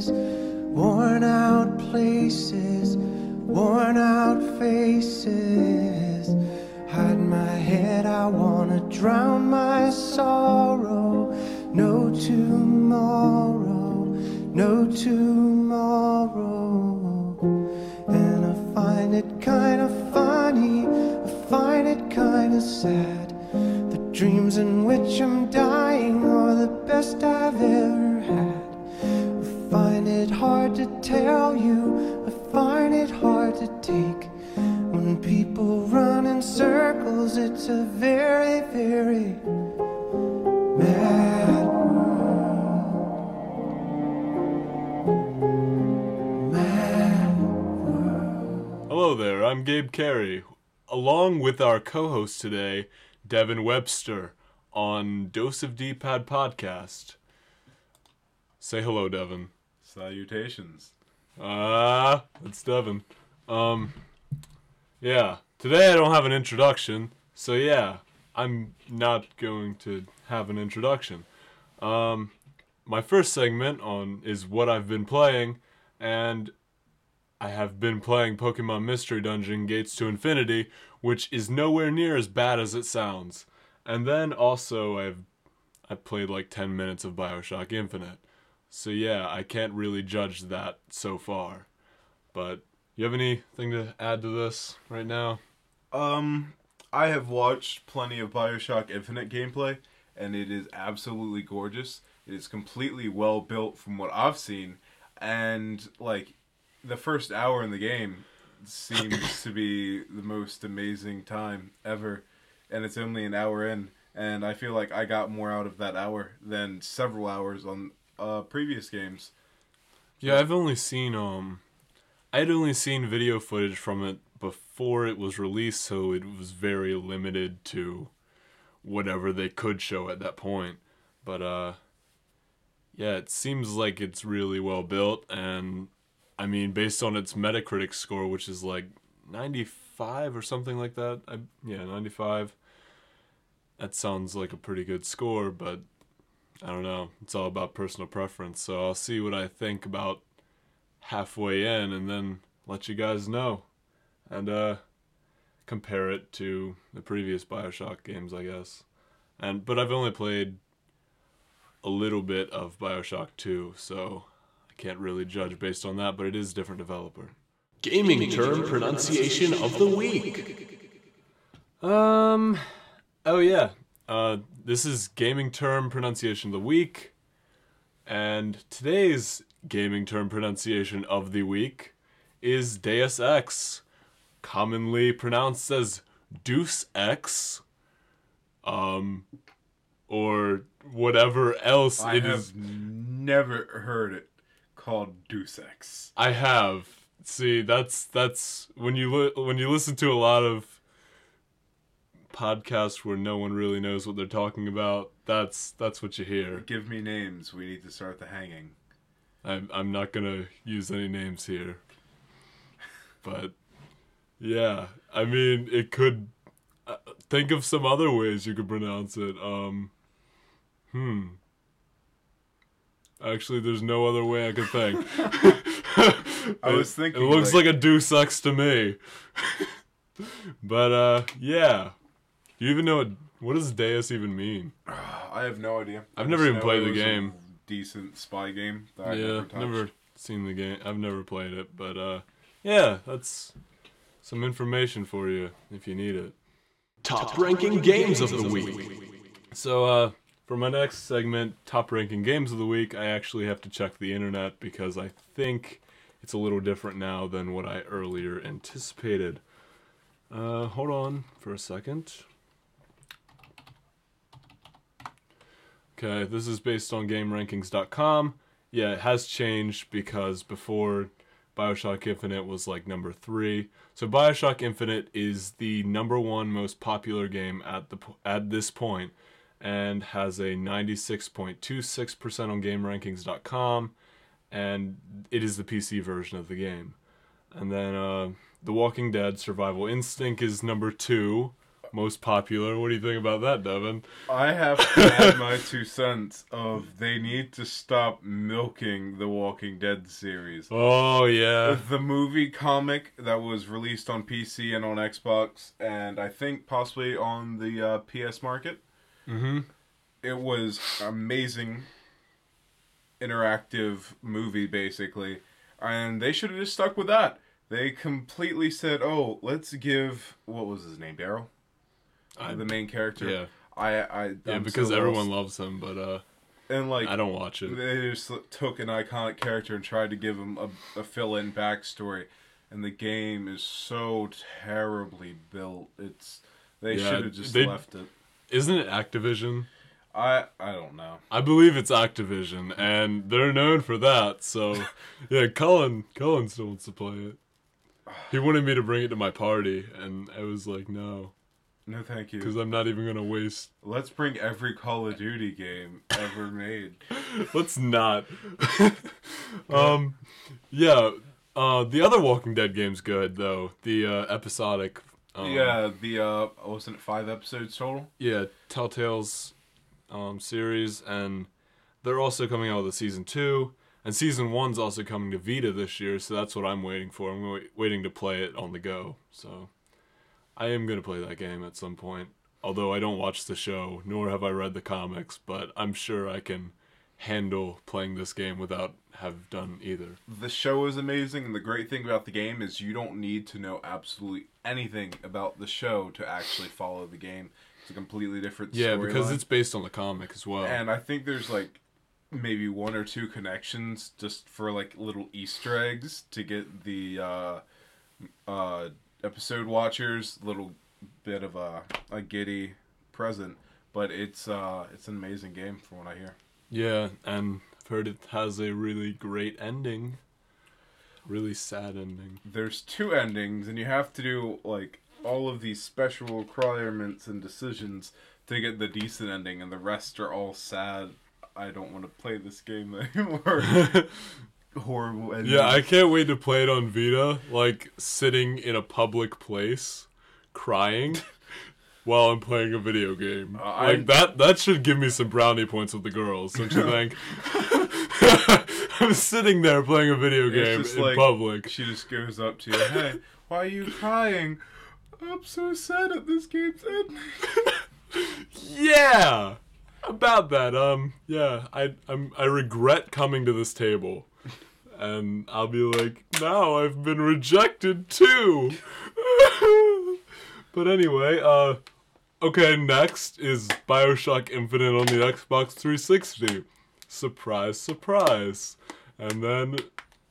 places, worn out places, worn out faces. Hide my head, I wanna drown my sorrow. No tomorrow, no tomorrow. And I find it kinda funny, I find it kinda sad. The dreams in which I'm dying are the best I've ever had. I find it hard to tell you, I find it hard to take. When people run in circles, it's a very, very mad world. Mad world. Hello there, I'm Gabe Carey, along with our co-host today, Devin Webster, on Dose of D-Pad Podcast. Say hello, Devin. Salutations. It's Devin. Yeah, today I don't have an introduction, so yeah, I'm not going to have an introduction. My first segment is what I've been playing, and I have been playing Pokemon Mystery Dungeon Gates to Infinity, which is nowhere near as bad as it sounds. And then also I've played like 10 minutes of Bioshock Infinite. So yeah, I can't really judge that so far. But you have anything to add to this right now? I have watched plenty of Bioshock Infinite gameplay, and it is absolutely gorgeous. It is completely well built from what I've seen, and like the first hour in the game seems to be the most amazing time ever, and it's only an hour in, and I feel like I got more out of that hour than several hours on previous games. Yeah, I'd only seen video footage from it before it was released, so it was very limited to whatever they could show at that point. But yeah, it seems like it's really well built, and I mean, based on its Metacritic score, which is like 95 or something like that. 95. That sounds like a pretty good score, but I don't know. It's all about personal preference, so I'll see what I think about halfway in and then let you guys know. And compare it to the previous Bioshock games, I guess. But I've only played a little bit of Bioshock 2, so I can't really judge based on that, but it is a different developer. Gaming term pronunciation of the week. Oh yeah. This is gaming term pronunciation of the week. And today's gaming term pronunciation of the week is Deus Ex, commonly pronounced as Deuce Ex, or whatever else I have never heard it called Deus Ex. I have. See, that's when you listen to a lot of podcasts where no one really knows what they're talking about. That's what you hear. Give me names. We need to start the hanging. I'm not gonna use any names here, but yeah, I mean, it could. Think of some other ways you could pronounce it. Actually, there's no other way I could think. I was thinking it looks like a Deus Ex to me. But yeah, do you even know what does Deus even mean? I have no idea. I've never even played the game. Decent spy game that I never seen the game. I've never played it, but yeah, that's some information for you if you need it. Top ranking games of the week. So for my next segment, top ranking games of the week, I actually have to check the internet because I think it's a little different now than what I earlier anticipated. Hold on for a second. Okay, this is based on GameRankings.com. Yeah, it has changed because before Bioshock Infinite was like number 3. So Bioshock Infinite is the number 1 most popular game at this point, and has a 96.26% on GameRankings.com, and it is the PC version of the game. And then The Walking Dead Survival Instinct is number 2 most popular. What do you think about that, Devin? I have to add my 2 cents of they need to stop milking the Walking Dead series. Oh, yeah. The movie comic that was released on PC and on Xbox, and I think possibly on the PS market. Mm-hmm. It was amazing interactive movie, basically. And they should have just stuck with that. They completely said, oh, let's give... What was his name? Daryl? The main character? Yeah. I'm because so everyone lost. loves him, but And like I don't watch it. They just took an iconic character and tried to give him a fill-in backstory. And the game is so terribly built. They should have just left it. Isn't it Activision? I don't know. I believe it's Activision, and they're known for that. So, yeah, Cullen still wants to play it. He wanted me to bring it to my party, and I was like, no. No, thank you. Because I'm not even going to waste... Let's bring every Call of Duty game ever made. Let's not. Yeah, the other Walking Dead game's good, though. The episodic... wasn't it 5 episodes total? Yeah, Telltale's series, and they're also coming out with a season 2, and season 1's also coming to Vita this year, so that's what I'm waiting for. I'm waiting to play it on the go, so I am going to play that game at some point, although I don't watch the show, nor have I read the comics, but I'm sure I can handle playing this game without have done either. The show is amazing, and the great thing about the game is you don't need to know absolutely anything about the show to actually follow the game. It's a completely different story. Yeah, because it's based on the comic as well. And I think there's like maybe 1 or 2 connections just for like little Easter eggs to get the episode watchers a little bit of a giddy present. But it's an amazing game from what I hear. Yeah, and I've heard it has a really great ending. Really sad ending. There's 2 endings, and you have to do like all of these special requirements and decisions to get the decent ending, and the rest are all sad. I don't want to play this game anymore. Horrible ending. Yeah, I can't wait to play it on Vita, like sitting in a public place, crying, while I'm playing a video game. That should give me some brownie points with the girls, don't you think? I'm sitting there playing a video game in public. She just goes up to you, hey, why are you crying? I'm so sad at this game's ending. Yeah! About that, yeah, I regret coming to this table. And I'll be like, now I've been rejected too! But anyway, okay, next is Bioshock Infinite on the Xbox 360. Surprise, surprise. And then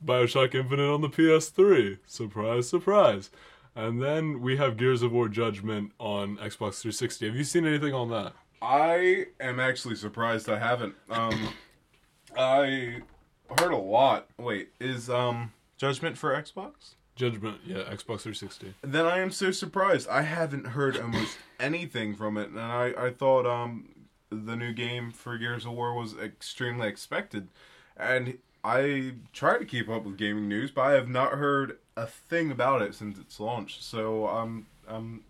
Bioshock Infinite on the PS3. Surprise, surprise. And then we have Gears of War Judgment on Xbox 360. Have you seen anything on that? I am actually surprised I haven't. I heard a lot. Wait, is Judgment for Xbox? Judgment, yeah, Xbox 360. Then I am so surprised. I haven't heard almost anything from it, and I thought the new game for Gears of War was extremely expected. And I try to keep up with gaming news, but I have not heard a thing about it since its launch. So I'm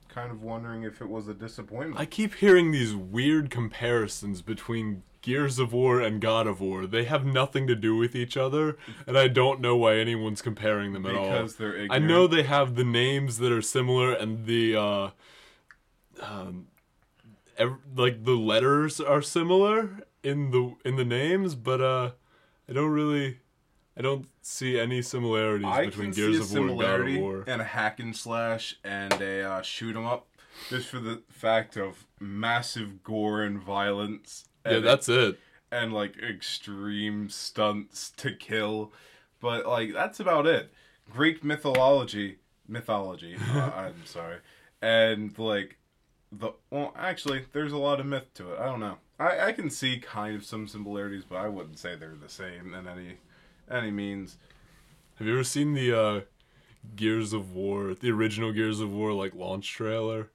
kind of wondering if it was a disappointment. I keep hearing these weird comparisons between Gears of War and God of War. They have nothing to do with each other, and I don't know why anyone's comparing them at all. Because they're ignorant. I know they have the names that are similar, and the like the letters are similar in the names, but I don't see any similarities between Gears of War and God of War. And a hack and slash and a shoot 'em up, just for the fact of massive gore and violence. Yeah, that's it. And like extreme stunts to kill, but like that's about it. Greek mythology. I'm sorry, and like actually, there's a lot of myth to it. I don't know. I can see kind of some similarities, but I wouldn't say they're the same in any means. Have you ever seen the Gears of War, the original Gears of War, like launch trailer?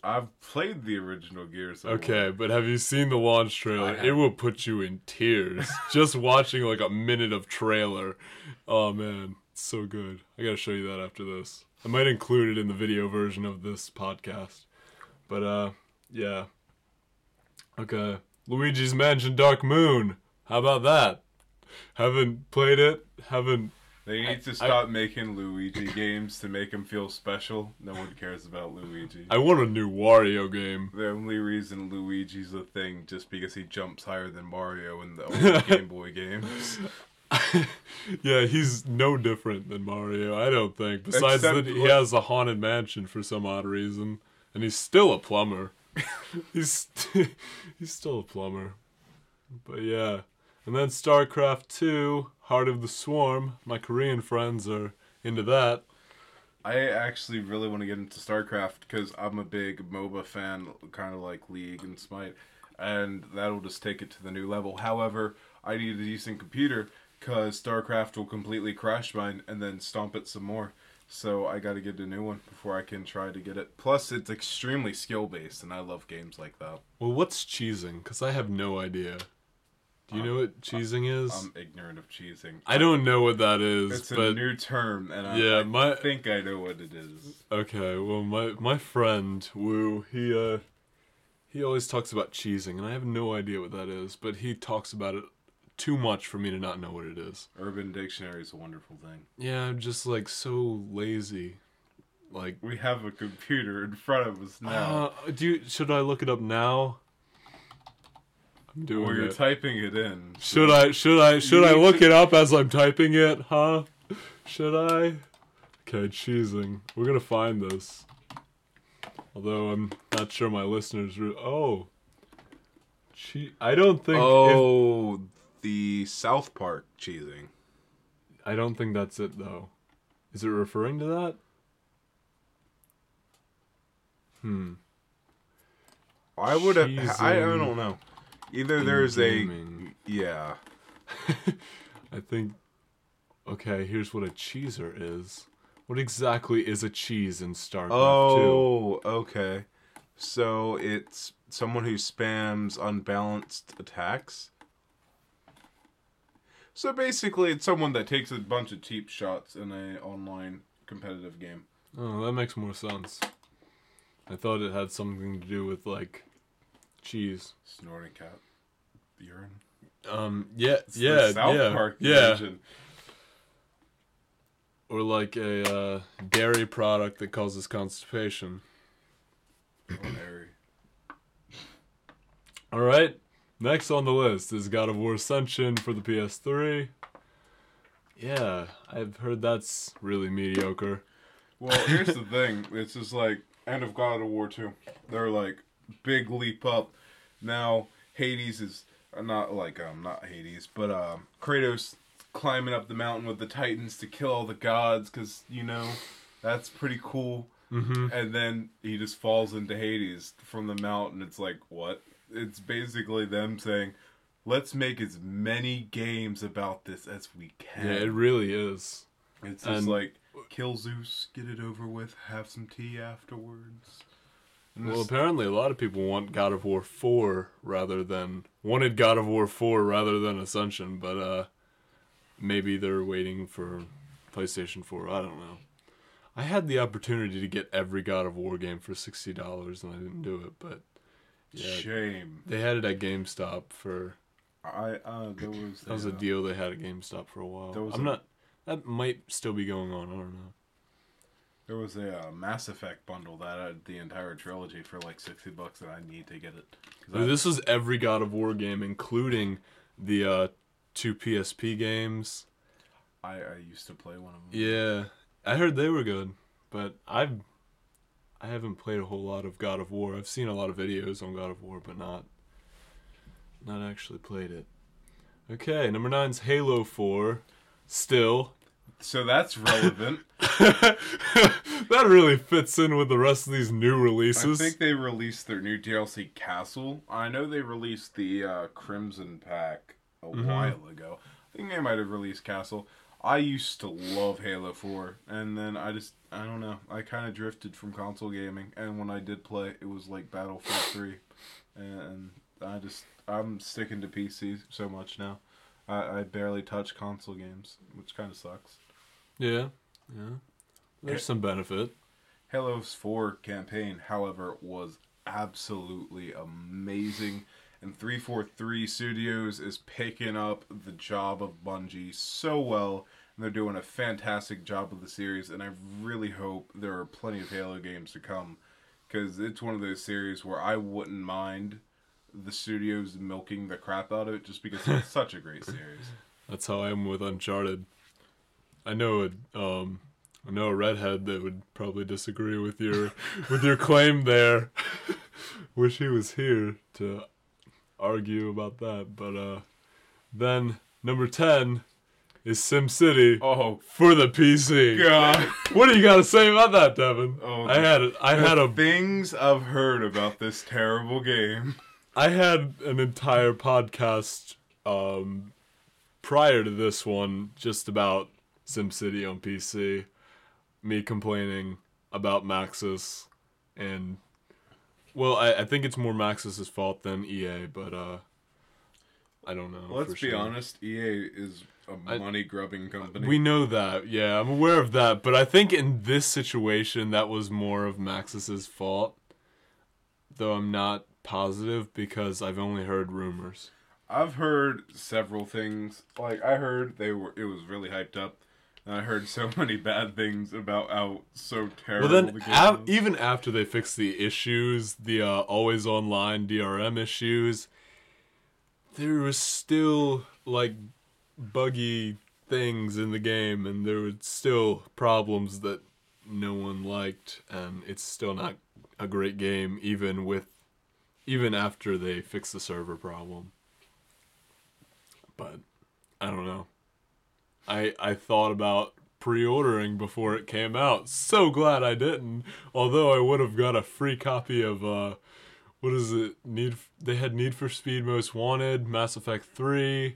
I've played the original Gears of War. Okay, but have you seen the launch trailer? It will put you in tears just watching like a minute of trailer. Oh man, it's so good. I gotta show you that after this. I might include it in the video version of this podcast. But, yeah. Okay. Luigi's Mansion Dark Moon. How about that? Haven't played it. They need to stop making Luigi games to make him feel special. No one cares about Luigi. I want a new Wario game. The only reason Luigi's a thing just because he jumps higher than Mario in the old Game Boy games. Yeah, he's no different than Mario, I don't think. Besides Except, that, he has a haunted mansion for some odd reason. And he's still a plumber. he's still a plumber. But yeah. And then StarCraft 2, Heart of the Swarm. My Korean friends are into that. I actually really want to get into StarCraft because I'm a big MOBA fan, kind of like League and Smite, and that'll just take it to the new level. However, I need a decent computer because StarCraft will completely crash mine and then stomp it some more. So I got to get a new one before I can try to get it. Plus, it's extremely skill-based, and I love games like that. Well, what's cheesing? Because I have no idea. Do you know what cheesing is? I'm ignorant of cheesing. I don't know what that is. It's but a new term, and I think I know what it is. Okay, well, my friend, Woo, he always talks about cheesing, and I have no idea what that is, but he talks about it too much for me to not know what it is. Urban Dictionary is a wonderful thing. Yeah, I'm just, like, so lazy. Like, we have a computer in front of us now. Should I look it up now? I'm doing Or you're it. typing it in. Should I look it up as I'm typing it, huh? Should I? Okay, cheesing. We're gonna find this. Although I'm not sure my listeners I don't think the South Park cheesing. I don't think that's it though. Is it referring to that? I would have I don't know. Either there's gaming. yeah. I think okay, here's what a cheeser is. What exactly is a cheese in StarCraft 2? Oh, okay. So it's someone who spams unbalanced attacks. So basically it's someone that takes a bunch of cheap shots in a online competitive game. Oh, that makes more sense. I thought it had something to do with like cheese. Snorting cat urine. Yeah, South Park yeah. version. Or like a dairy product that causes constipation. Dairy. All right, next on the list is God of War Ascension for the PS3. Yeah, I've heard that's really mediocre. Well, here's the thing. It's just like end of God of War 2. They're like big leap up. Now Hades is not Hades, but Kratos climbing up the mountain with the Titans to kill all the gods because that's pretty cool. Mm-hmm. And then he just falls into Hades from the mountain. It's like what? It's basically them saying, "Let's make as many games about this as we can." Yeah, it really is. It's just like kill Zeus, get it over with, have some tea afterwards. Well, apparently a lot of people wanted God of War 4 rather than Ascension, but maybe they're waiting for PlayStation 4. I don't know. I had the opportunity to get every God of War game for $60 and I didn't do it, but yeah, shame. They had it at GameStop for. That was a deal they had at GameStop for a while. That might still be going on. I don't know. There was a Mass Effect bundle that had the entire trilogy for like $60 and I need to get it. This was every God of War game, including the 2 PSP games. I used to play one of them. Yeah, I heard they were good, but I haven't played a whole lot of God of War. I've seen a lot of videos on God of War, but not actually played it. Okay, number 9's Halo 4. Still. So that's relevant. That really fits in with the rest of these new releases. I think they released their new DLC Castle. I know they released the Crimson Pack a while ago. I think they might have released Castle. I used to love Halo 4, and then I don't know, I kind of drifted from console gaming, and when I did play, it was like Battlefield 3, and I'm sticking to PC so much now. I barely touch console games, which kind of sucks. Yeah. There's some benefit. Halo's 4 campaign, however, was absolutely amazing. And 343 Studios is picking up the job of Bungie so well. And they're doing a fantastic job with the series. And I really hope there are plenty of Halo games to come. Because it's one of those series where I wouldn't mind the studios milking the crap out of it. Just because it's such a great series. That's how I am with Uncharted. I know a redhead that would probably disagree with your claim there. Wish he was here to argue about that. But then number 10 is SimCity for the PC. God. What do you got to say about that, Devin? Things I've heard about this terrible game. I had an entire podcast prior to this one just about SimCity on PC. Me complaining about Maxis, and well, I think it's more Maxis' fault than EA, but I don't know. Let's be honest, EA is a money-grubbing company. We know that, yeah, I'm aware of that, but I think in this situation that was more of Maxis' fault, though I'm not positive because I've only heard rumors. I've heard several things. Like, I heard it was really hyped up. And I heard so many bad things about how so terrible the game was. Even after they fixed the issues, the always online DRM issues, there was still, like, buggy things in the game, and there were still problems that no one liked, and it's still not a great game, even after they fixed the server problem. But I don't know. I thought about pre-ordering before it came out. So glad I didn't. Although I would have got a free copy of what is it? They had Need for Speed Most Wanted, Mass Effect 3,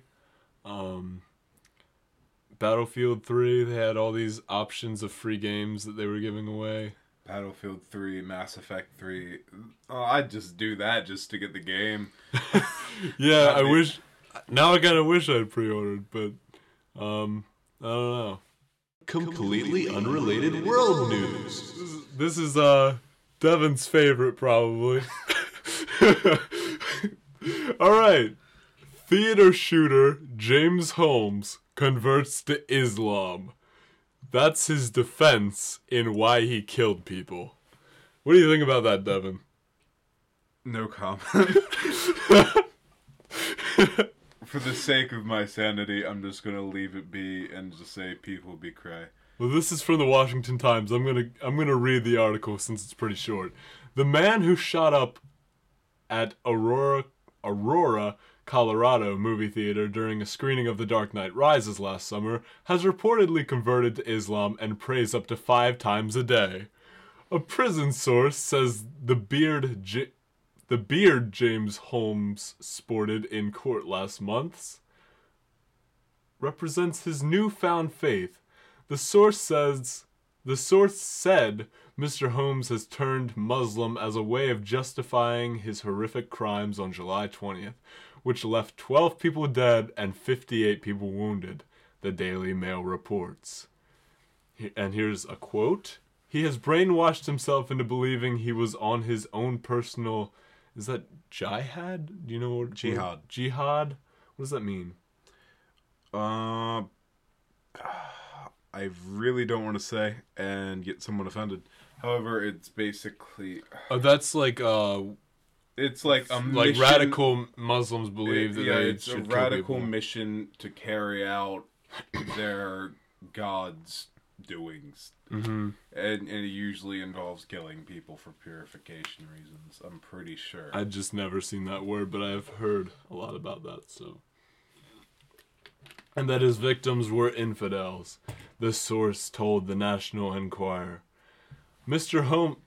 Battlefield 3. They had all these options of free games that they were giving away. Battlefield 3, Mass Effect 3. Oh, I'd just do that just to get the game. Yeah, I wish. Now I kind of wish I'd pre-ordered, but I don't know. Completely unrelated world news. This is Devin's favorite, probably. All right. Theater shooter James Holmes converts to Islam. That's his defense in why he killed people. What do you think about that, Devin? No comment. For the sake of my sanity, I'm just gonna leave it be and just say people be cray. Well, this is from the Washington Times. I'm gonna read the article since it's pretty short. The man who shot up at Aurora, Colorado movie theater during a screening of The Dark Knight Rises last summer has reportedly converted to Islam and prays up to 5 times a day. A prison source says the beard James Holmes sported in court last month represents his newfound faith. The source said Mr. Holmes has turned Muslim as a way of justifying his horrific crimes on July 20th, which left 12 people dead and 58 people wounded, the Daily Mail reports. And here's a quote. He has brainwashed himself into believing he was on his own personal... Is that jihad? Do you know what... Jihad. Jihad? What does that mean? I really don't want to say and get someone offended. However, it's basically... Oh, that's like... It's like a mission... Like radical Muslims believe that they it's should a radical kill people. mission to carry out their God's doings. Mm-hmm. And it usually involves killing people for purification reasons, I'm pretty sure. I've just never seen that word, but I've heard a lot about that, so... And that his victims were infidels, the source told the National Enquirer. Mr. Holmes...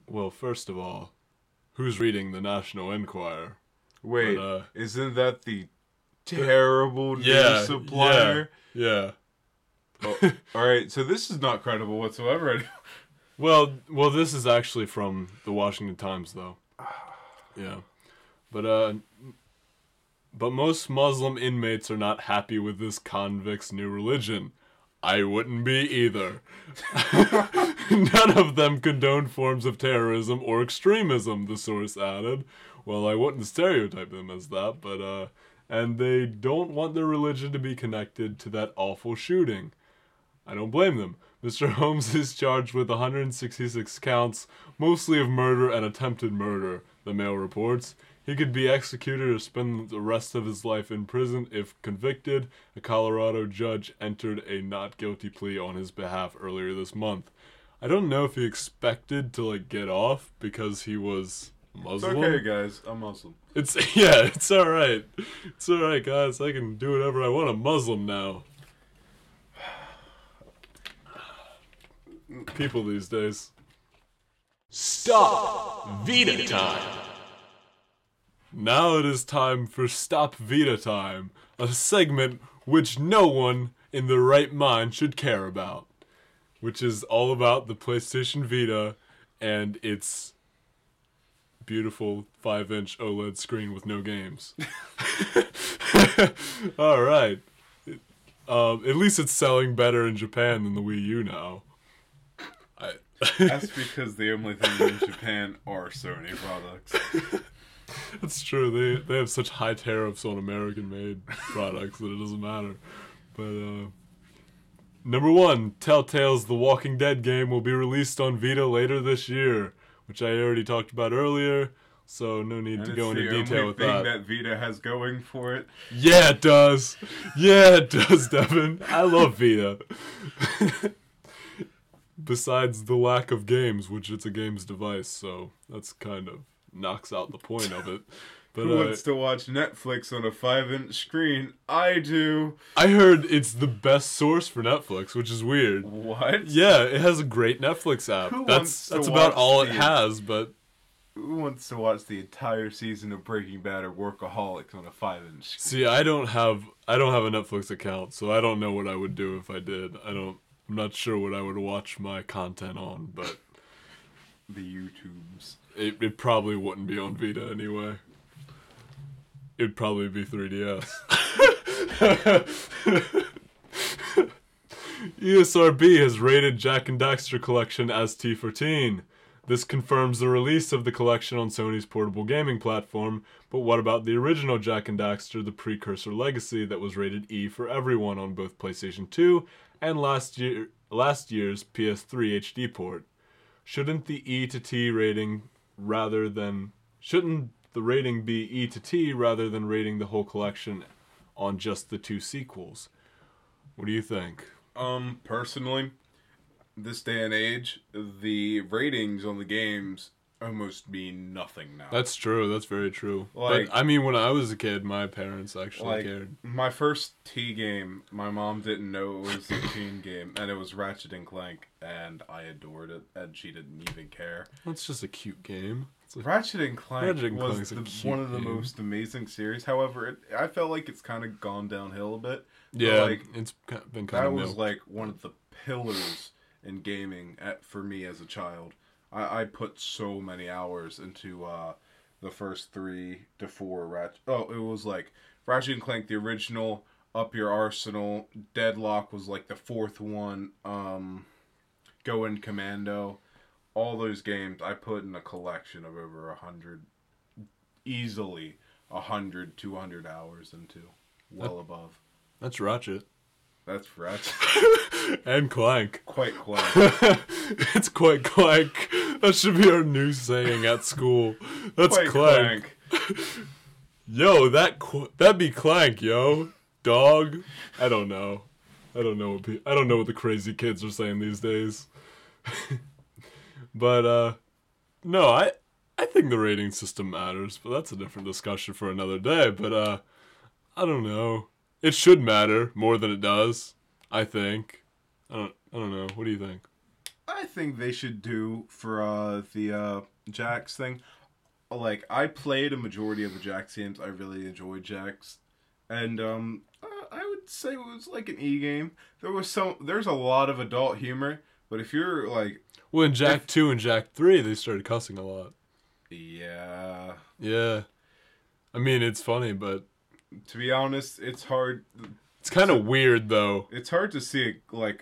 Well, first of all, who's reading the National Enquirer? Wait, But, isn't that the terrible news supplier? Yeah. Oh, alright, so this is not credible whatsoever. Well, this is actually from the Washington Times, though. Yeah. But most Muslim inmates are not happy with this convict's new religion. I wouldn't be either. None of them condone forms of terrorism or extremism, the source added. Well, I wouldn't stereotype them as that, but, and they don't want their religion to be connected to that awful shooting. I don't blame them. Mr. Holmes is charged with 166 counts, mostly of murder and attempted murder, the Mail reports. He could be executed or spend the rest of his life in prison if convicted. A Colorado judge entered a not guilty plea on his behalf earlier this month. I don't know if he expected to, get off because he was Muslim. It's okay, guys. I'm Muslim. It's alright. It's alright, guys. I can do whatever I want. I'm Muslim now. People these days. Stop Vita time. Now it is time for Stop Vita Time, a segment which no one in their right mind should care about, which is all about the PlayStation Vita and its beautiful 5-inch OLED screen with no games. All right. At least it's selling better in Japan than the Wii U now. That's because the only thing in Japan are Sony products. That's true. They have such high tariffs on American-made products that it doesn't matter. But, number 1, Telltale's The Walking Dead game will be released on Vita later this year, which I already talked about earlier, so no need to go into detail with that. The only thing that Vita has going for it. Yeah, it does. Yeah, it does, Devin. I love Vita. Besides the lack of games, which it's a games device, so that's kind of knocks out the point of it. But who wants to watch Netflix on a 5-inch screen? I do. I heard it's the best source for Netflix, which is weird. What? Yeah, it has a great Netflix app. That's about all it has, but who wants to watch the entire season of Breaking Bad or Workaholics on a 5-inch screen? See, I don't have a Netflix account, so I don't know what I would do if I did. I'm not sure what I would watch my content on, but the YouTubes. It probably wouldn't be on Vita anyway. It'd probably be 3DS. ESRB has rated Jak and Daxter collection as T for Teen. This confirms the release of the collection on Sony's portable gaming platform, but what about the original Jak and Daxter, the precursor legacy that was rated E for everyone on both PlayStation 2 and last year's PS3 HD port? Shouldn't the rating be E to T rather than rating the whole collection on just the 2 sequels? What do you think? Personally, this day and age, the ratings on the games almost mean nothing now. That's true. That's very true. But I mean, when I was a kid, my parents actually cared. My first T game, my mom didn't know it was a teen game, and it was Ratchet and Clank, and I adored it, and she didn't even care. That's just a cute game. Ratchet and Clank was one of the game. most amazing series. However, I felt like it's kind of gone downhill a bit. Yeah, it's been kind of that was one of the pillars in gaming for me as a child. I put so many hours into the first 3 to 4 Ratchet. Oh, it was Ratchet and Clank, the original, Up Your Arsenal. Deadlock was the 4th one. Go in Commando. All those games I put in a collection of over 100, easily 100, 200 hours into. Well above. That's Ratchet. That's Ratchet. And Clank. Quite Clank. It's quite Clank. That should be our new saying at school. That's quite Clank. Yo, that'd be Clank, yo. Dog. I don't know. I don't know what the crazy kids are saying these days. But no, I think the rating system matters, but that's a different discussion for another day. But I don't know. It should matter more than it does, I think. I don't know. What do you think? I think they should do for the Jax thing. I played a majority of the Jax games. I really enjoyed Jax, and I would say it was an E game. There's a lot of adult humor, but if you're well, in Jak 2 and Jak 3, they started cussing a lot. Yeah. Yeah. I mean, it's funny, but to be honest, it's hard. It's kind of weird though. It's hard to see a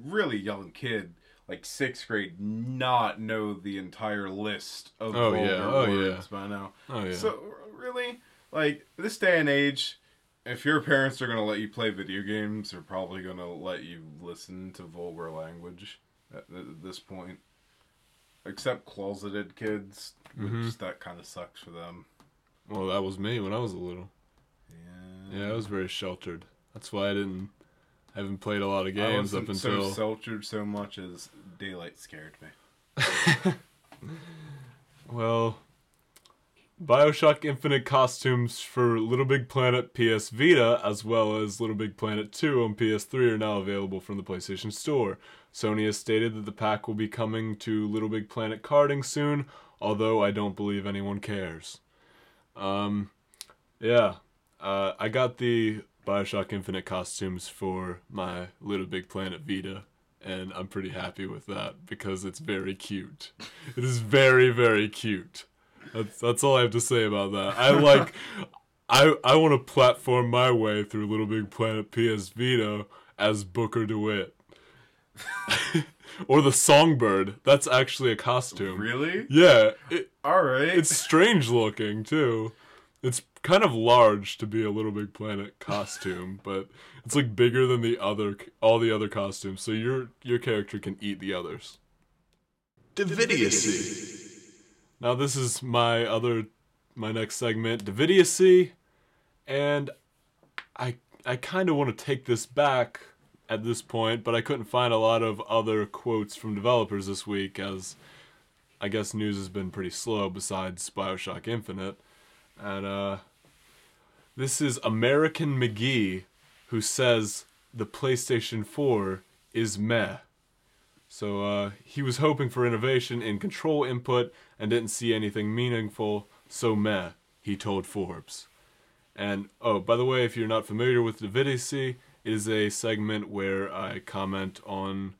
really young kid, like 6th grade, not know the entire list of vulgar words by now. Oh yeah. So really, like, this day and age, if your parents are gonna let you play video games, they're probably gonna let you listen to vulgar language at this point. Except closeted kids, which that kind of sucks for them. Well, that was me when I was a little. Yeah, I was very sheltered. That's why I haven't played a lot of games up until... so sheltered so much as daylight scared me. Well, Bioshock Infinite costumes for Little Big Planet PS Vita, as well as Little Big Planet 2 on PS3, are now available from the PlayStation Store. Sony has stated that the pack will be coming to Little Big Planet karting soon, although I don't believe anyone cares. I got the Bioshock Infinite costumes for my Little Big Planet Vita, and I'm pretty happy with that because it's very cute. It is very, very cute. That's all I have to say about that. I want to platform my way through Little Big Planet PS Vita as Booker DeWitt. Or the Songbird. That's actually a costume. Really? Yeah. Alright. It's strange looking, too. It's kind of large to be a Little Big Planet costume, but it's like bigger than all the other costumes, so your character can eat the others. Davidiocy. Now this is my next segment, Davidiocy, and I kind of want to take this back at this point, but I couldn't find a lot of other quotes from developers this week, as I guess news has been pretty slow besides Bioshock Infinite. And this is American McGee, who says the PlayStation 4 is meh. So he was hoping for innovation in control input and didn't see anything meaningful, so meh, he told Forbes. And, oh, by the way, if you're not familiar with Davidiocy, it is a segment where I comment on,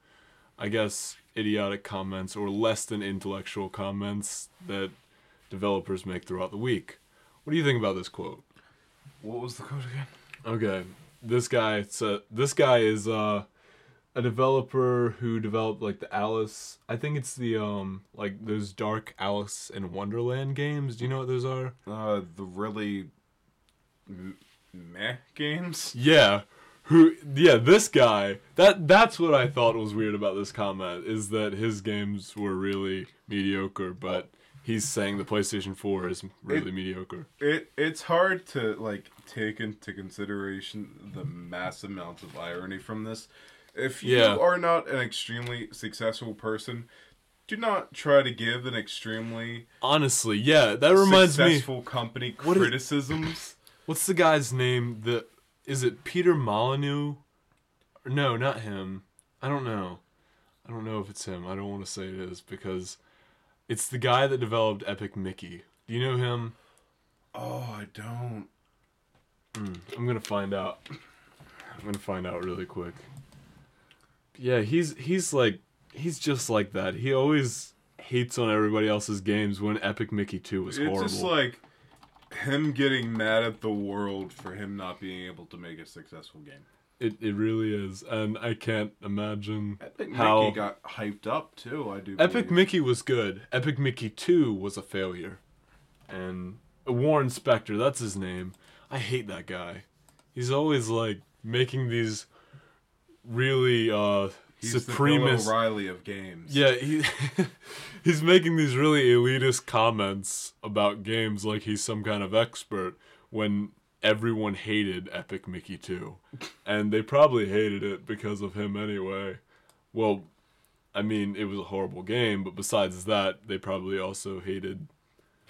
I guess, idiotic comments or less than intellectual comments that developers make throughout the week. What do you think about this quote? What was the quote again? Okay, this guy is a developer who developed like the Alice. I think it's the like those dark Alice in Wonderland games. Do you know what those are? The really meh games. Yeah. This guy. That's what I thought was weird about this comment, is that his games were really mediocre, but he's saying the PlayStation 4 is really mediocre. It's hard to take into consideration the mass amounts of irony from this. If you are not an extremely successful person, do not try to give an extremely honestly, that reminds me successful company criticisms. What's the guy's name? Is it Peter Molyneux? No, not him. I don't know if it's him. I don't want to say it is because it's the guy that developed Epic Mickey. Do you know him? Oh, I don't. I'm gonna find out. Really quick. Yeah, he's just like that. He always hates on everybody else's games when Epic Mickey 2 was horrible. It's just like him getting mad at the world for him not being able to make a successful game. It really is, and I can't imagine Epic how Mickey got hyped up too. I do. Epic Mickey was good. Epic Mickey 2 was a failure, and Warren Spector, that's his name. I hate that guy. He's always like making these really He's supremist. the Bill O'Reilly of games. Yeah, he's making these really elitist comments about games like he's some kind of expert when everyone hated Epic Mickey 2. And they probably hated it because of him anyway. Well, I mean, it was a horrible game, but besides that, they probably also hated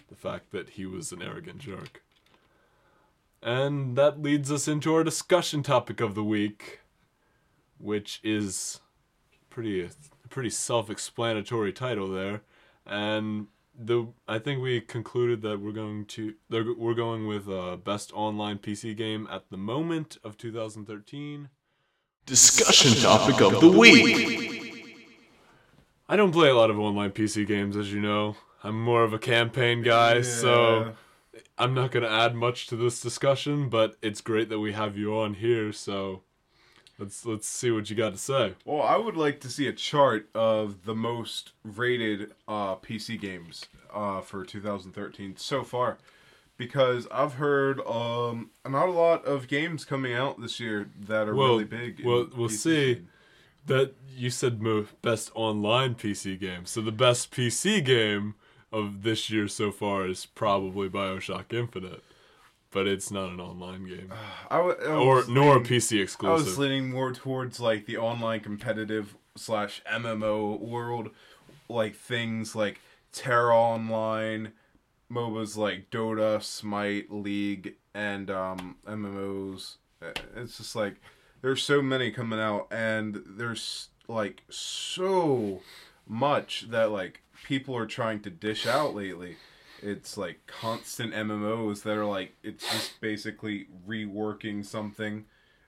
the fact that he was an arrogant jerk. And that leads us into our discussion topic of the week, which is a pretty self-explanatory title there. And I think we concluded that we're going with best online PC game at the moment of 2013. Discussion topic of the week. I don't play a lot of online PC games, as you know. I'm more of a campaign guy, so I'm not going to add much to this discussion, but it's great that we have you on here, so let's see what you got to say. Well, I would like to see a chart of the most rated PC games for 2013 so far, because I've heard not a lot of games coming out this year that are really big. Well, we'll PC see. scene. That you said best online PC game, so the best PC game of this year so far is probably Bioshock Infinite, but it's not an online game, nor a PC exclusive. I was leaning more towards like the online competitive / MMO world, like things like Terra Online, MOBAs like Dota, Smite, League, and MMOs. It's just like there's so many coming out, and there's like so much that like people are trying to dish out lately. It's like constant MMOs that are like, it's just basically reworking something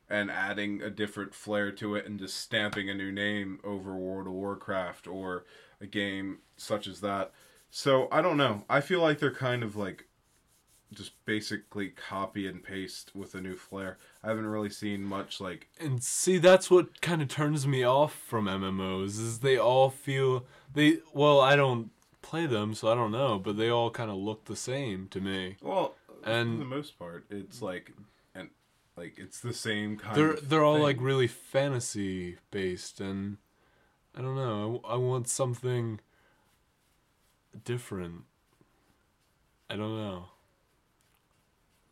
and adding a different flair to it and just stamping a new name over World of Warcraft or a game such as that. So I don't know. I feel like they're kind of like just basically copy and paste with a new flair. I haven't really seen much like... And see, that's what kind of turns me off from MMOs, is they all feel... Well, I don't play them, so I don't know, but they all kind of look the same to me. Well, and for the most part, it's like... and like it's the same kind of They're all thing. like really fantasy based, and I don't know, I want something different. I don't know.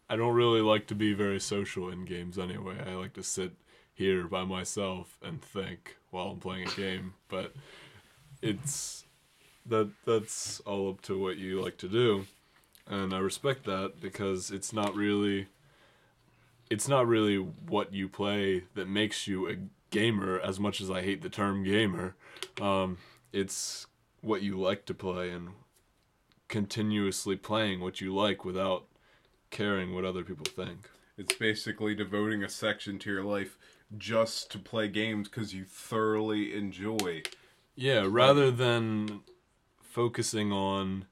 I don't really like to be very social in games anyway. I like to sit here by myself and think while I'm playing a game, but that's all up to what you like to do, and I respect that, because it's not really what you play that makes you a gamer, as much as I hate the term gamer. It's what you like to play and continuously playing what you like without caring what other people think. It's basically devoting a section to your life just to play games because you thoroughly enjoy. Yeah, rather than focusing on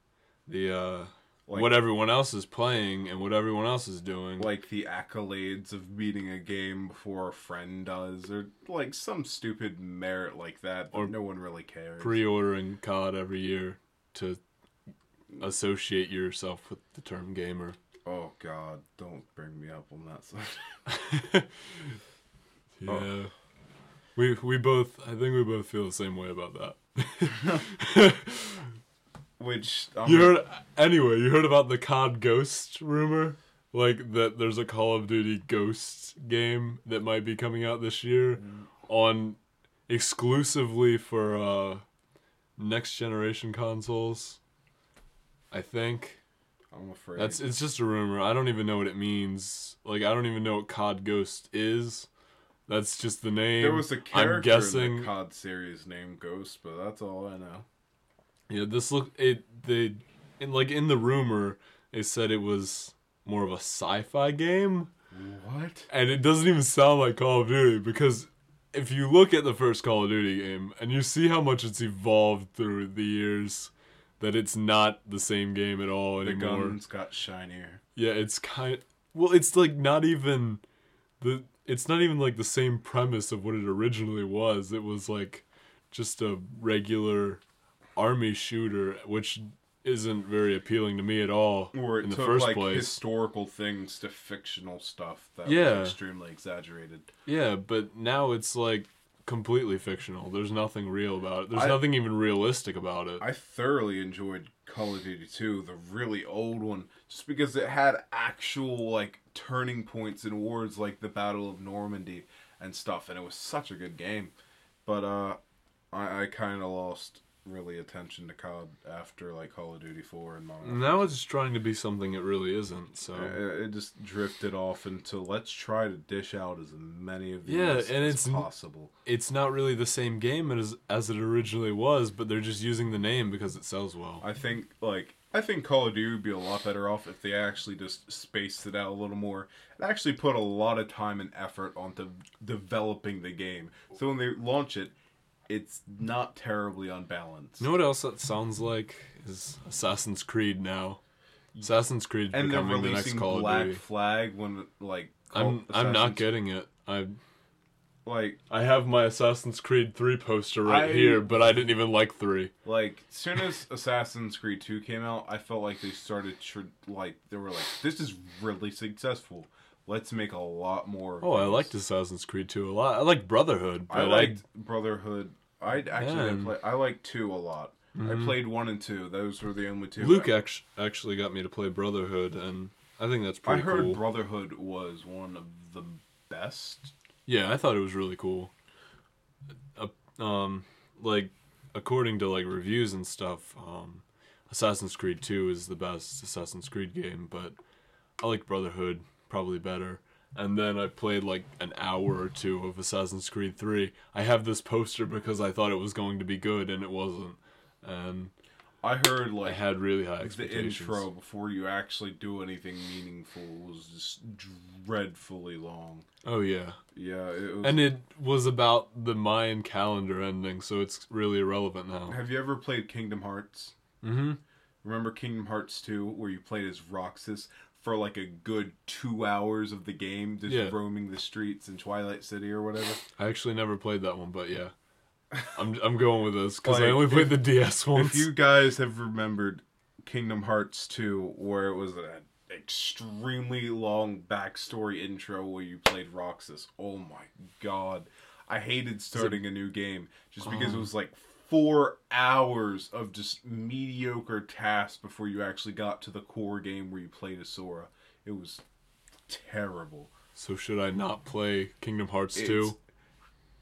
the what everyone else is playing and what everyone else is doing. Like the accolades of beating a game before a friend does, or like some stupid merit like that, or no one really cares. Pre-ordering COD every year to associate yourself with the term gamer. Oh God, don't bring me up on that side. Yeah. Oh. We both, I think we both feel the same way about that. Which you heard about the COD Ghost rumor? Like that there's a Call of Duty Ghost game that might be coming out this year on exclusively for next generation consoles. I think. I'm afraid. It's just a rumor. I don't even know what it means. Like, I don't even know what COD Ghost is. That's just the name. There was a character I'm guessing in the COD series named Ghost, but that's all I know. Yeah, in the rumor, they said it was more of a sci-fi game. What? And it doesn't even sound like Call of Duty, because if you look at the first Call of Duty game and you see how much it's evolved through the years, that it's not the same game at all anymore. The guns got shinier. Yeah, it's it's like not even like the same premise of what it originally was. It was like just a regular army shooter, which isn't very appealing to me at all. Or it in the took first like place. Historical things to fictional stuff that Yeah. was extremely exaggerated. Yeah, but now it's like completely fictional. There's nothing real about it. There's nothing even realistic about it. I thoroughly enjoyed Call of Duty 2, the really old one, just because it had actual like turning points in wars like the Battle of Normandy and stuff, and it was such a good game. But I kind of lost really attention to COD after like Call of Duty 4 and Modern Now it's trying to be something it really isn't. So it just drifted off into let's try to dish out as many of these as possible. It's not really the same game as it originally was, but they're just using the name because it sells well. I think Call of Duty would be a lot better off if they actually just spaced it out a little more and actually put a lot of time and effort onto developing the game. So when they launch it, it's not terribly unbalanced. You know what else that sounds like is Assassin's Creed now. Assassin's Creed and they're becoming the next releasing Call Black of Duty. Flag when like I'm not getting it. Like, I have my Assassin's Creed 3 poster right I- here, but I didn't even like 3. Like, as soon as Assassin's Creed 2 came out, I felt like they started, they were like, this is really successful. Let's make a lot more of Oh, I these. liked Assassin's Creed 2 a lot. I like Brotherhood. But I liked Brotherhood. I liked 2 a lot. Mm-hmm. I played 1 and 2. Those were the only 2. Luke actually got me to play Brotherhood, and I think that's pretty cool. I heard Brotherhood was one of the best. Yeah, I thought it was really cool. Like, according to, like, reviews and stuff, Assassin's Creed 2 is the best Assassin's Creed game, but I like Brotherhood probably better. And then I played, like, an hour or 2 of Assassin's Creed 3. I have this poster because I thought it was going to be good, and it wasn't. And I heard, like, I had really high the expectations. intro before you actually do anything meaningful was just dreadfully long. Oh, yeah. Yeah, it was. And it was about the Mayan calendar ending, so it's really irrelevant now. Have you ever played Kingdom Hearts? Mm-hmm. Remember Kingdom Hearts 2, where you played as Roxas for like a good 2 hours of the game, just roaming the streets in Twilight City or whatever? I actually never played that one, but yeah. I'm going with this, because I Like, only played the DS once. If you guys have remembered Kingdom Hearts 2, where it was an extremely long backstory intro where you played Roxas, oh my god. I hated starting a new game just because it was like 4 hours of just mediocre tasks before you actually got to the core game where you played as Sora. It was terrible. So should I not play Kingdom Hearts 2?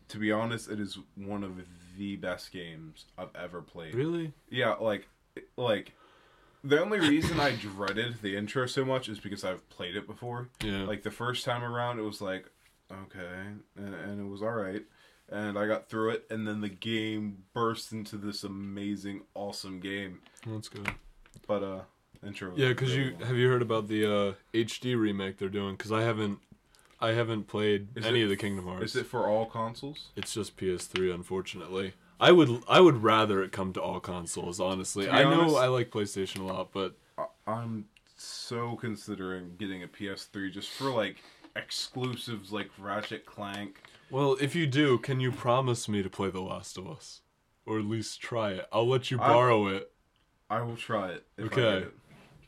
To be honest, it is one of the best games I've ever played. Really? Yeah, like the only reason I dreaded the intro so much is because I've played it before. Yeah. Like, the first time around, it was like, okay, and it was alright. And I got through it, and then the game burst into this amazing, awesome game. That's good. But, intro was Yeah, because really long. have you heard about the HD remake they're doing? Because I haven't played any of the Kingdom Hearts. Is it for all consoles? It's just PS3, unfortunately. I would rather it come to all consoles, honestly. To be I honest, know I like PlayStation a lot, but I'm so considering getting a PS3 just for, like, exclusives like Ratchet Clank. well, if you do, can you promise me to play The Last of Us? Or at least try it. I'll let you borrow it. I will try it if I Okay. get it.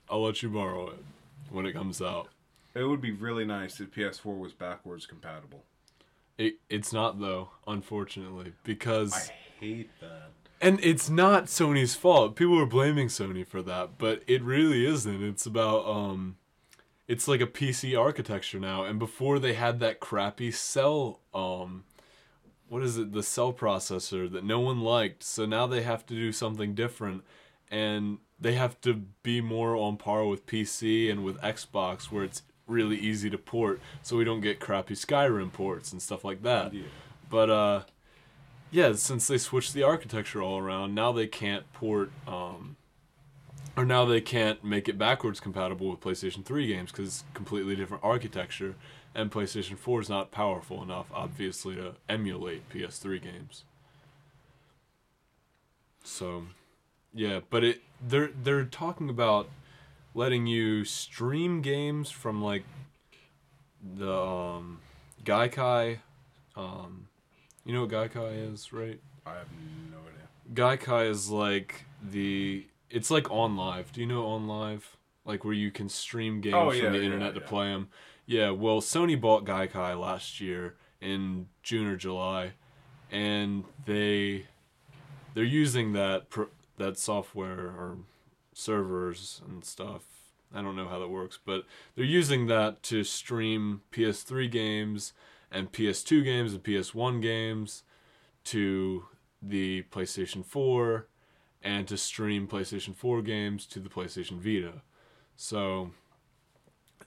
I'll let you borrow it when it comes out. It would be really nice if PS4 was backwards compatible. It's not, though, unfortunately, because... I hate that. And it's not Sony's fault. People are blaming Sony for that, but it really isn't. It's about, it's like a PC architecture now, and before they had that crappy cell, the cell processor that no one liked, so now they have to do something different, and they have to be more on par with PC and with Xbox, where it's really easy to port, so we don't get crappy Skyrim ports and stuff like that. Yeah. But, yeah, since they switched the architecture all around, now they can't port, or now they can't make it backwards compatible with PlayStation 3 games because it's completely different architecture, and PlayStation 4 is not powerful enough, obviously, to emulate PS3 games. So, yeah, but they're talking about letting you stream games from, like, the Gaikai. You know what Gaikai is, right? I have no idea. Gaikai is like it's like OnLive. Do you know OnLive? Like where you can stream games from the internet to play them. Yeah, well, Sony bought Gaikai last year in June or July, and they're using that software or servers and stuff. I don't know how that works, but they're using that to stream PS3 games and PS2 games and PS1 games to the PlayStation 4 and to stream PlayStation 4 games to the PlayStation Vita. So,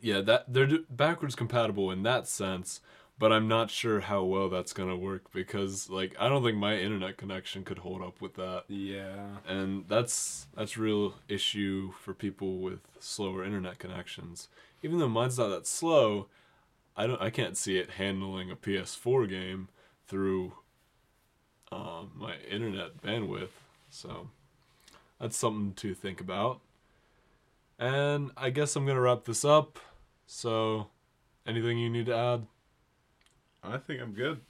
yeah, that they're backwards compatible in that sense, but I'm not sure how well that's going to work because, like, I don't think my internet connection could hold up with that. Yeah. And that's a real issue for people with slower internet connections. Even though mine's not that slow, I can't see it handling a PS4 game through my internet bandwidth. So that's something to think about. And I guess I'm going to wrap this up. So, anything you need to add? I think I'm good.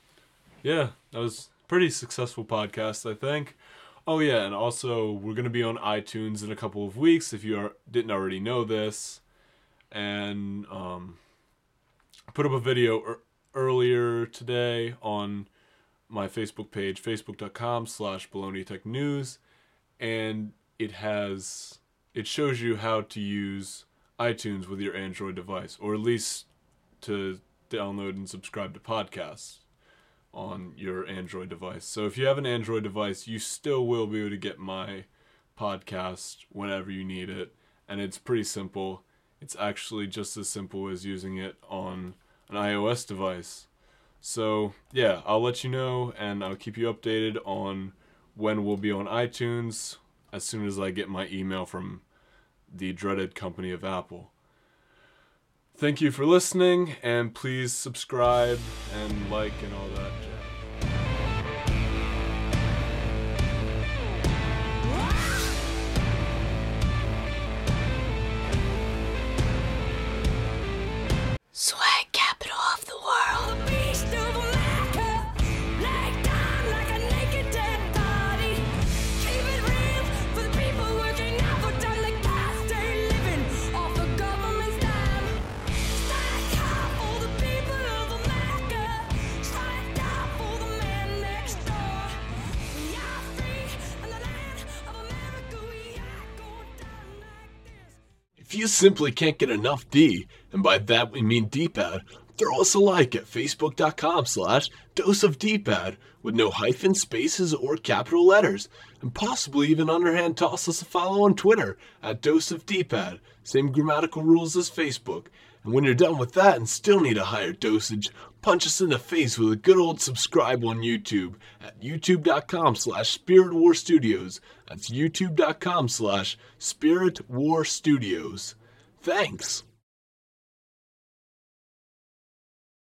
Yeah, that was a pretty successful podcast, I think. Oh yeah, and also we're going to be on iTunes in a couple of weeks if you didn't already know this. And put up a video earlier today on my Facebook page, facebook.com/BaloneyTechNews, and it shows you how to use iTunes with your Android device, or at least to download and subscribe to podcasts on your Android device. So if you have an Android device, you still will be able to get my podcast whenever you need it, and it's pretty simple. It's actually just as simple as using it on an iOS device. So yeah, I'll let you know, and I'll keep you updated on when we'll be on iTunes as soon as I get my email from the dreaded company of Apple. Thank you for listening, and please subscribe and like and all that jazz. Swag capital of the world. The beast of America, laid down like a naked dead body. Keep it real for the people working out for time like Daxter, living off the government's dime. Stand up for the people of America. Stand up for the man next door. We are free in the land of America. We are going down like this. If you simply can't get enough D, and by that we mean D-pad, throw us a like at facebook.com/doseofdpad with no hyphens, spaces, or capital letters, and possibly even underhand toss us a follow on Twitter at doseofdpad, same grammatical rules as Facebook. And when you're done with that and still need a higher dosage, punch us in the face with a good old subscribe on YouTube at youtube.com/spiritwarstudios. That's youtube.com/spiritwarstudios. Thanks.